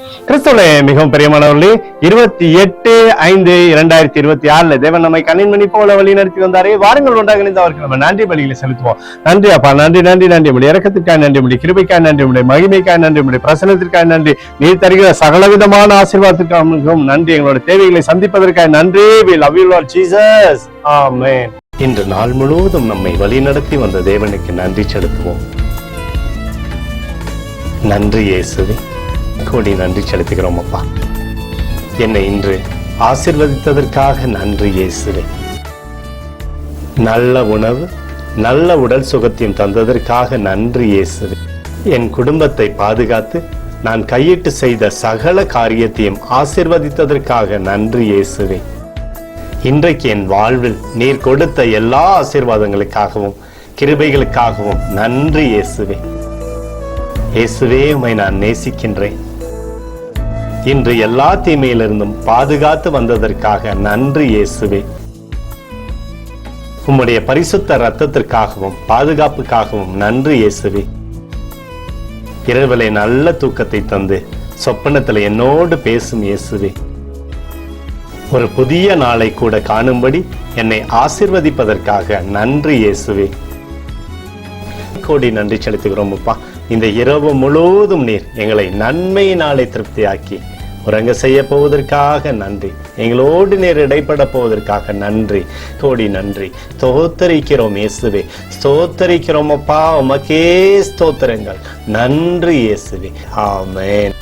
கிறிஸ்துவிலே மிகவும் பிரியமானவர்களே, 28/5/2026 தேவன் நம்மை கண்ணின்மணி போல வழி நடத்தி வந்தாரே. வாருங்கள் ஒன்றாக இணைந்து அவருக்கு நம்ம நன்றி பலிகளை செலுத்துவோம். நன்றி அப்பா, நன்றி நன்றி நன்றி. உடைய இரக்கத்திற்காக நன்றி, உடைய கிருபைக்காக நன்றி, உடைய மகிமைக்காக நன்றி, உடைய பிரசனத்திற்காக நன்றி, நீர் தருகிற சகலவிதமான ஆசீர்வாதத்திற்காக மிகவும் நன்றி. எங்களோட தேவைகளை சந்திப்பதற்காக நன்றி. We love you Lord Jesus. Amen. இன்று நாள் முழுவதும் நம்மை வழி நடத்தி வந்த தேவனுக்கு நன்றி செலுத்துவோம். நன்றி இயேசுவே, கோடி நன்றி செலுத்துகிறோம் அப்பா. என்னை இன்று ஆசீர்வதித்ததற்காக நன்றி இயேசுவே. நல்ல உணவு, நல்ல உடல் சுகத்தையும் தந்ததற்காக நன்றி இயேசுவே. என் குடும்பத்தை பாதுகாத்து நான் கையிட்டு செய்த சகல காரியத்தையும் ஆசீர்வதித்ததற்காக நன்றி இயேசுவே. இன்றைக்கு என் வாழ்வில் நீர் கொடுத்த எல்லா ஆசீர்வாதங்களுக்காகவும் கிருபைகளுக்காகவும் நன்றி இயேசுவே. இயேசுவே, உம்மை நான் நேசிக்கின்றேன். இன்று எல்லா தீமையிலிருந்தும் பாதுகாத்து வந்ததற்காக நன்றி இயேசுவே. உம்முடைய பரிசுத்த இரத்தத்திற்காகவும் பாதுகாப்புக்காகவும் நன்றி இயேசுவே. இரவிலே நல்ல தூக்கத்தை தந்து சொப்பனத்தில் என்னோடு பேசும் இயேசுவே. ஒரு புதிய நாளை கூட காணும்படி என்னை ஆசீர்வதிப்பதற்காக நன்றி இயேசுவே. கோடி நன்றி செலுத்துகிறோம் அப்பா. இந்த இரவு முழுவதும் நீர் எங்களை நன்மையினாலே திருப்தியாக்கி உறங்க செய்ய போவதற்காக நன்றி. எங்களோடு நீர் இடைப்பட போவதற்காக நன்றி. கோடி நன்றி. ஸ்தோத்தரிக்கிறோம் இயேசுவே, ஸ்தோத்தரிக்கிறோம் அப்பா. உமக்கே ஸ்தோத்திரங்கள். நன்றி இயேசுவே. ஆமென்.